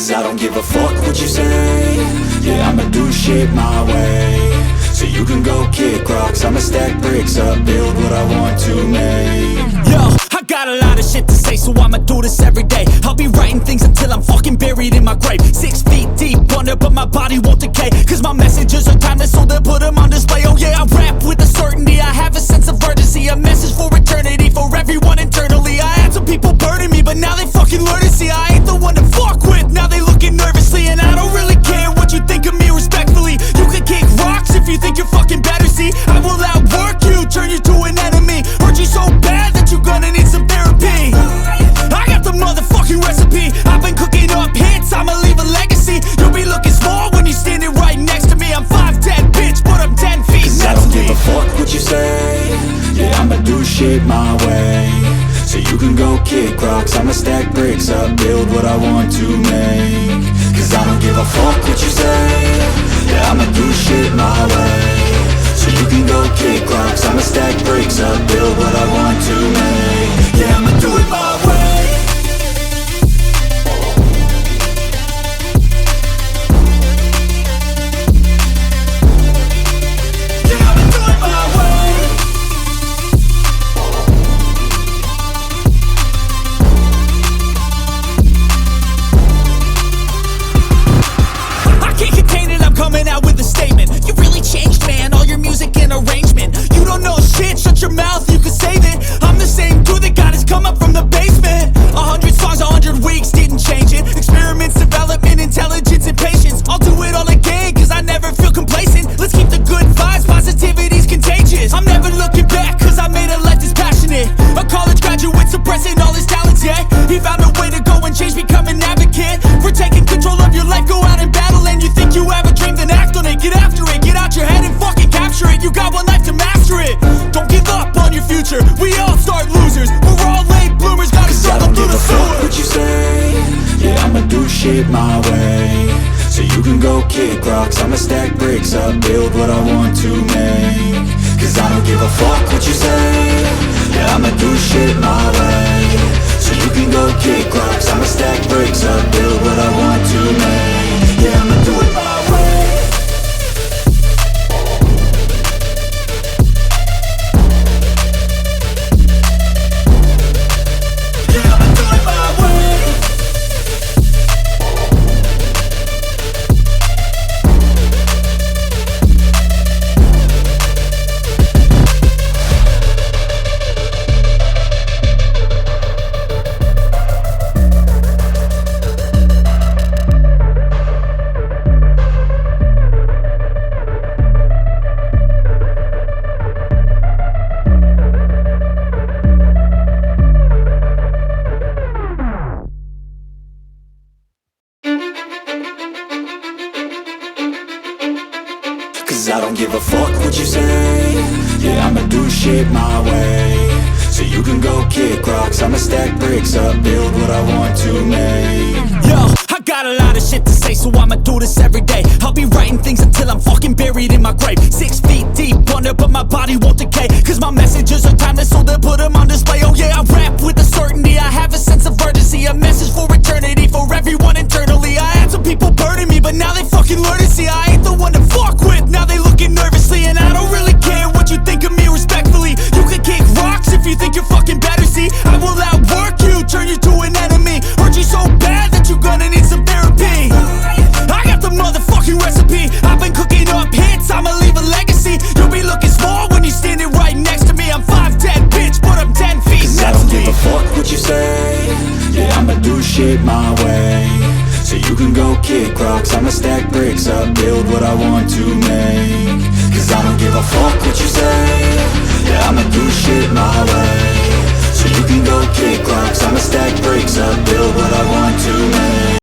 Cause I don't give a fuck what you say. Yeah, I'ma do shit my way. So you can go kick rocks, I'ma stack bricks up, build what I want to make. Yo, I got a lot of shit to say, so I'ma do this every day. I'll be writing things until I'm fucking buried in my grave. 6 feet deep under, but my body won't decay. Cause my messages are timeless, so they'll put them on display. Oh yeah, I rap with a certainty, I have a sense of urgency. A message for eternity, for everyone internally. I had some people burning me, but now they fucking learn to see I ain't the one to fuck with, now they looking nervously. And I don't really care what you think of me, respectfully. You can kick rocks if you think you're fucking better, see. I will outwork you, turn you to an enemy. Hurt you so bad that you're gonna need some therapy. I got the motherfucking recipe, I've been cooking up hits, I'ma leave a legacy. You'll be looking small when you're standing right next to me. I'm 5'10", bitch, but I'm 10 feet. Cause I don't give a fuck what you say. Yeah, I'ma do shit my way. So you can go kick rocks, I'ma stack bricks up, build what I want to make. Cause I don't give a fuck what you say. Yeah, I'ma do shit my way. So you can go kick rocks, I'ma stack bricks up, build what I want to make. Yeah, I'ma do it my way. Coming out with a statement. You really changed, man, all your music and arrangement. You don't know shit, shut your mouth, you can save it. I'm the same dude that got his come up from the basement. 100 songs, 100 weeks, didn't change it. Experiments, development, intelligence, and patience. I'll do it all again, cause I never feel complacent. Let's keep the good vibes, positivity's contagious. I'm never looking back, cause I made a life that's passionate. A college graduate suppressing all his talents, yeah. He found a way to go and change, become an advocate for taking control of your life, go out and battle. And you think you have a dream, then act on it, get after it, get out your head and fucking capture it. You got one life to master it. Don't give up on your future, we all start losers. We're all late bloomers, gotta struggle through the sewer. What you say? Yeah, I'ma do shit my way. So you can go kick rocks, I'ma stack bricks up, build what I want to make. Cause I don't give a fuck what you say. Yeah, I'ma do shit my way. So you can go kick rocks, I'ma stack bricks up, build what I want to make. Yeah, I'ma do it my way. Cause I don't give a fuck what you say. Yeah, I'ma do shit my way. So you can go kick rocks, I'ma stack bricks up, build what I want to make. Yo, I got a lot of shit to say, so I'ma do this every day. I'll be writing things until I'm fucking buried in my grave. 6 feet deep under, but my body won't decay. Cause my messages are timeless, so they'll put them on display. Oh yeah, I rap with a certainty, I have a sense of urgency. A message for eternity, for everyone internally. I had some people burning me, but now they fucking learn to see I ain't the one to fuck with, now they looking nervously. And I don't really care what you think of me, respectfully. You can kick rocks if you think you're fucking better, see. I will outwork you, turn you to an enemy. Hurt you so bad that you're gonna need some therapy. I got the motherfucking recipe, I've been cooking up hits, I'ma leave a legacy. You'll be looking small when you're standing right next to me. I'm 5'10", bitch, but I'm 10 feet. Cause I don't give a fuck what you say. Yeah, I'ma do shit my way. So you can go kick rocks, I'ma stack bricks up, build what I want to make. Cause I don't give a fuck what you say. Yeah, I'ma do shit my way. So you can go kick rocks, I'ma stack bricks up, build what I want to make.